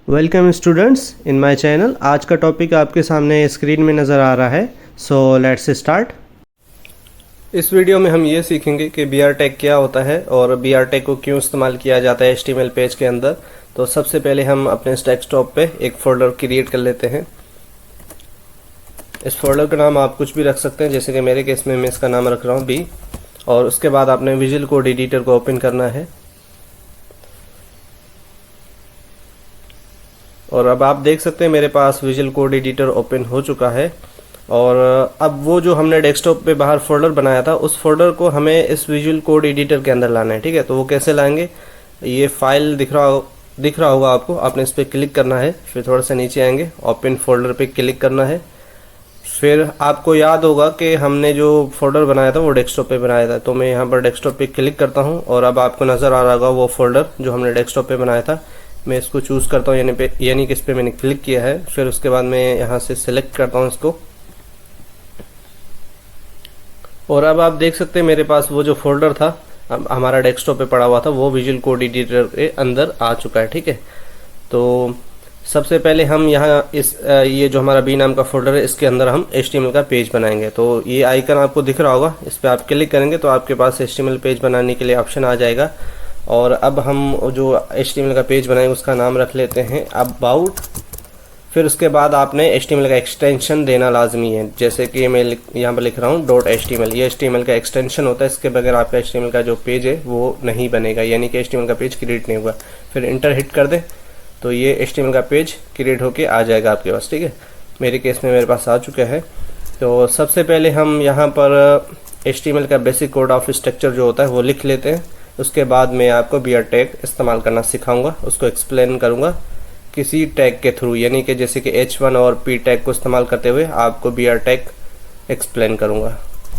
Welcome students in my channel. आज का topic आपके सामने स्क्रीन में नज़र आ रहा है। So let's start. इस वीडियो में हम ये सीखेंगे कि बी आर टैग क्या होता है और बी आर टैग को क्यों इस्तेमाल किया जाता है HTML पेज के अंदर। तो सबसे पहले हम अपने डेस्कटॉप पे एक फोल्डर क्रिएट कर लेते हैं। इस फोल्डर का नाम आप कुछ भी रख सकते हैं, जैसे कि मेरे केस में मैं इसका नाम रख रहा हूँ बी। और उसके बाद आपने विजुअल कोड एडिटर को ओपन करना है। और अब आप देख सकते हैं मेरे पास विजुअल कोड एडिटर ओपन हो चुका है। और अब वो जो हमने डेस्कटॉप पे बाहर फोल्डर बनाया था उस फोल्डर को हमें इस विजुअल कोड एडिटर के अंदर लाना है। ठीक है, तो वो कैसे लाएंगे, ये फाइल दिख रहा होगा आपको। आपने इस पर क्लिक करना है, फिर थोड़ा सा नीचे आएंगे, ओपन फोल्डर पे क्लिक करना है। फिर आपको याद होगा कि हमने जो फोल्डर बनाया था वो डेस्कटॉप पे बनाया था, तो मैं यहाँ पर डेस्कटॉप पे क्लिक करता हूँ और अब आपको नज़र आ रहा होगा वो फोल्डर जो हमने डेस्कटॉप पे बनाया था। मैं इसको चूज़ करता हूँ, यानी कि इस पर मैंने क्लिक किया है। फिर उसके बाद मैं यहाँ से सिलेक्ट करता हूँ इसको। और अब आप देख सकते हैं मेरे पास वो जो फोल्डर था अब हमारा डेस्कटॉप पे पड़ा हुआ था वो विजुअल कोड एडिटर के अंदर आ चुका है। ठीक है, तो सबसे पहले हम यहाँ ये जो हमारा बी नाम का फोल्डर है इसके अंदर हम HTML का पेज बनाएंगे। तो ये आइकन आपको दिख रहा होगा, इस पर आप क्लिक करेंगे तो आपके पास HTML पेज बनाने के लिए ऑप्शन आ जाएगा। और अब हम जो HTML का पेज बनाएंगे उसका नाम रख लेते हैं अबाउट। फिर उसके बाद आपने HTML का एक्सटेंशन देना लाजमी है, जैसे कि मैं यहाँ पर लिख रहा हूँ .html। ये HTML का एक्सटेंशन होता है, इसके बगैर आपका HTML का जो पेज है वो नहीं बनेगा, यानी कि HTML का पेज क्रिएट नहीं होगा। फिर इंटर हिट कर दें तो ये HTML का पेज क्रिएट होके आ जाएगा आपके पास। ठीक है, मेरे केस में मेरे पास आ चुका है। तो सबसे पहले हम यहाँ पर HTML का बेसिक कोड ऑफ स्ट्रक्चर जो होता है वो लिख लेते हैं। उसके बाद मैं आपको बी आर टैग इस्तेमाल करना सिखाऊंगा, उसको एक्सप्लेन करूंगा किसी टैग के थ्रू, यानी कि जैसे कि H1 और P टैग को इस्तेमाल करते हुए आपको बी आर टैग एक्सप्लेन करूंगा।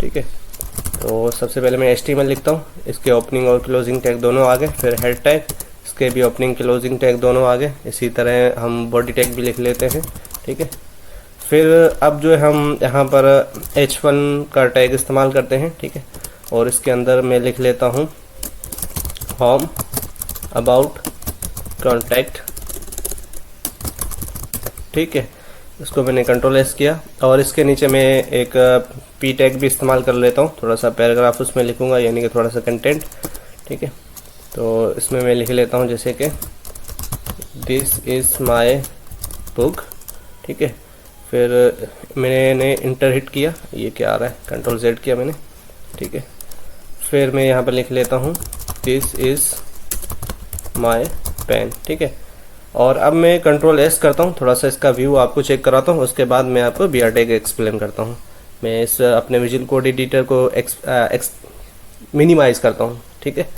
ठीक है, तो सबसे पहले मैं HTML लिखता हूँ, इसके ओपनिंग और क्लोजिंग टैग दोनों आ गए। फिर हेड टैग, इसके भी ओपनिंग क्लोजिंग टैग दोनों आ गए। इसी तरह हम बॉडी टैग भी लिख लेते हैं। ठीक है, फिर अब जो है हम यहाँ पर H1 का टैग इस्तेमाल करते हैं। ठीक है, और इसके अंदर मैं लिख लेता हूँ होम, अबाउट, कॉन्टैक्ट। ठीक है, इसको मैंने कंट्रोल S किया और इसके नीचे मैं एक P टैग भी इस्तेमाल कर लेता हूँ, थोड़ा सा पैराग्राफ उसमें लिखूंगा, यानी कि थोड़ा सा कंटेंट। ठीक है, तो इसमें मैं लिख लेता हूँ जैसे कि दिस इज़ माय बुक। ठीक है, फिर मैंने इंटर हिट किया, ये क्या आ रहा है, कंट्रोल Z किया मैंने। ठीक है, फिर मैं यहाँ पर लिख लेता हूँ दिस इज़ माय पेन। ठीक है, और अब मैं कंट्रोल S करता हूँ, थोड़ा सा इसका व्यू आपको चेक कराता हूँ, उसके बाद मैं आपको बी आर टैग एक्सप्लेन करता हूँ। मैं इस अपने विजुअल कोड एडिटर को मिनिमाइज करता हूँ। ठीक है,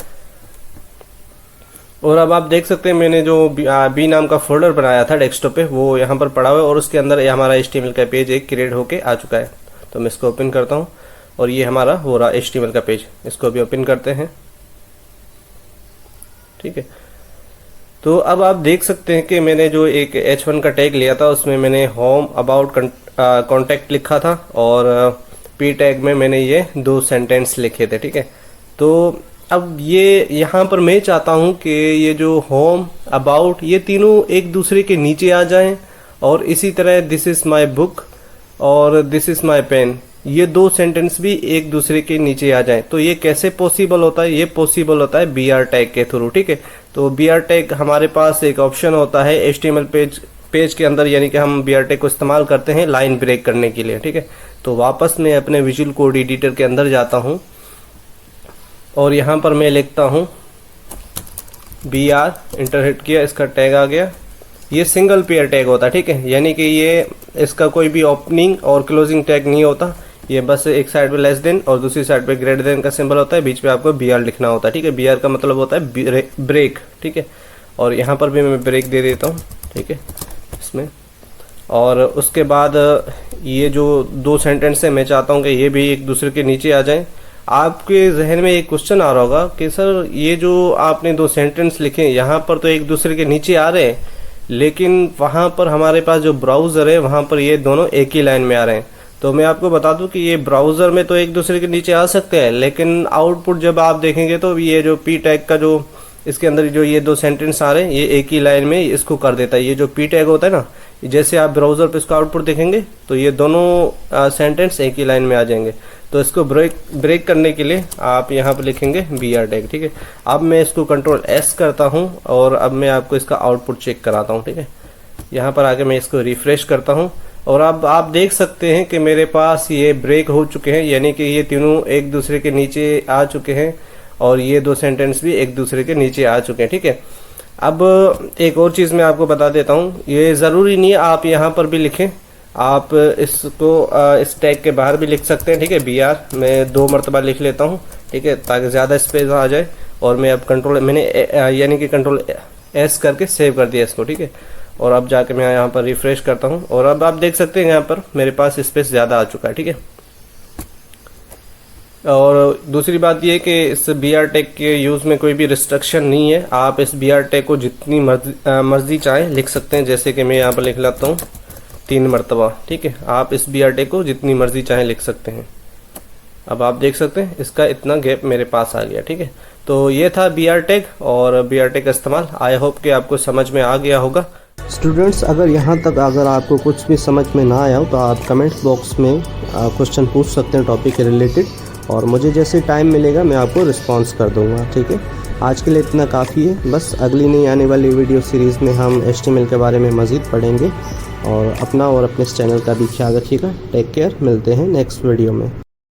और अब आप देख सकते हैं मैंने जो बी नाम का फोल्डर बनाया था डेस्कटॉप पे वो यहाँ पर पड़ा हुआ है और उसके अंदर हमारा HTML का पेज एक क्रिएट होके आ चुका है। तो मैं इसको ओपन करता हूँ और ये हमारा हो रहा HTML का पेज, इसको भी ओपन करते हैं। ठीक है, तो अब आप देख सकते हैं कि मैंने जो एक H1 का टैग लिया था उसमें मैंने होम, अबाउट, कॉन्टैक्ट लिखा था और P टैग में मैंने ये 2 सेंटेंस लिखे थे। ठीक है, तो अब ये यहाँ पर मैं चाहता हूँ कि ये जो होम, अबाउट, ये तीनों एक दूसरे के नीचे आ जाएं और इसी तरह दिस इज़ माय बुक और दिस इज़ माय पेन, ये 2 सेंटेंस भी एक दूसरे के नीचे आ जाएं। तो ये कैसे पॉसिबल होता है, ये पॉसिबल होता है बी आर टैग के थ्रू। ठीक है, तो बी आर टैग हमारे पास एक ऑप्शन होता है HTML पेज के अंदर, यानी कि हम बी आर टैग को इस्तेमाल करते हैं लाइन ब्रेक करने के लिए। ठीक है, तो वापस मैं अपने विजुअल कोड एडिटर के अंदर जाता हूँ और यहाँ पर मैं लिखता हूँ BR, इंटर हिट किया, इसका टैग आ गया। ये सिंगल पेयर टैग होता है। ठीक है, यानी कि ये इसका कोई भी ओपनिंग और क्लोजिंग टैग नहीं होता, ये बस एक साइड पे लेस देन और दूसरी साइड पे ग्रेटर देन का सिंबल होता है, बीच में आपको BR लिखना होता है। ठीक है, BR का मतलब होता है ब्रेक। ठीक है, और यहाँ पर भी मैं ब्रेक दे देता हूँ। ठीक है, इसमें, और उसके बाद ये जो 2 सेंटेंस है मैं चाहता हूँ कि ये भी एक दूसरे के नीचे आ जाएं। आपके जहन में एक क्वेश्चन आ रहा होगा कि सर ये जो आपने 2 सेंटेंस लिखे यहाँ पर तो एक दूसरे के नीचे आ रहे हैं, लेकिन वहाँ पर हमारे पास जो ब्राउज़र है वहाँ पर ये दोनों एक ही लाइन में आ रहे हैं। तो मैं आपको बता दूं कि ये ब्राउज़र में तो एक दूसरे के नीचे आ सकते हैं, लेकिन आउटपुट जब आप देखेंगे तो ये जो P टैग का जो इसके अंदर जो ये 2 सेंटेंस आ रहे हैं ये एक ही लाइन में इसको कर देता है। ये जो पी टैग होता है ना, जैसे आप ब्राउजर पे इसका आउटपुट देखेंगे तो ये दोनों सेंटेंस एक ही लाइन में आ जाएंगे। तो इसको ब्रेक करने के लिए आप यहाँ पर लिखेंगे BR टैग, ठीक है। अब मैं इसको कंट्रोल S करता हूँ और अब मैं आपको इसका आउटपुट चेक कराता हूँ, ठीक है। यहाँ पर आके मैं इसको रिफ्रेश करता हूँ और अब आप देख सकते हैं कि मेरे पास ये ब्रेक हो चुके हैं, यानी कि ये तीनों एक दूसरे के नीचे आ चुके हैं और ये 2 सेंटेंस भी एक दूसरे के नीचे आ चुके हैं, ठीक है। अब एक और चीज़ मैं आपको बता देता हूँ, ये ज़रूरी नहीं है आप यहाँ पर भी लिखें, आप इसको इस टैग के बाहर भी लिख सकते हैं, ठीक है। BR मैं 2 मरतबा लिख लेता हूँ, ठीक है, ताकि ज़्यादा स्पेस आ जाए। और मैं अब मैंने यानी कि कंट्रोल S करके सेव कर दिया इसको, ठीक है। और अब जाके मैं यहाँ पर रिफ्रेश करता हूँ और अब आप देख सकते हैं यहाँ पर मेरे पास स्पेस ज़्यादा आ चुका है, ठीक है। और दूसरी बात ये कि इस BR टैग के यूज़ में कोई भी रिस्ट्रिक्शन नहीं है, आप इस BR टैग को जितनी मर्जी चाहें लिख सकते हैं। जैसे कि मैं यहाँ पर लिख लेता हूँ 3 मरतबा, ठीक है। आप इस BR टैग को जितनी मर्जी चाहें लिख सकते हैं। अब आप देख सकते हैं इसका इतना गैप मेरे पास आ गया, ठीक है। तो ये था BR टैग और BR टैग का इस्तेमाल। आई होप कि आपको समझ में आ गया होगा। स्टूडेंट्स, अगर आपको कुछ भी समझ में ना आया हो तो आप कमेंट बॉक्स में क्वेश्चन पूछ सकते हैं टॉपिक के रिलेटेड, और मुझे जैसे टाइम मिलेगा मैं आपको रिस्पॉन्स कर दूंगा, ठीक है। आज के लिए इतना काफ़ी है। बस अगली नई आने वाली वीडियो सीरीज़ में हम HTML के बारे में मज़ीद पढ़ेंगे। और अपना और अपने इस चैनल का भी ख्याल रखिएगा। टेक केयर, मिलते हैं नेक्स्ट वीडियो में।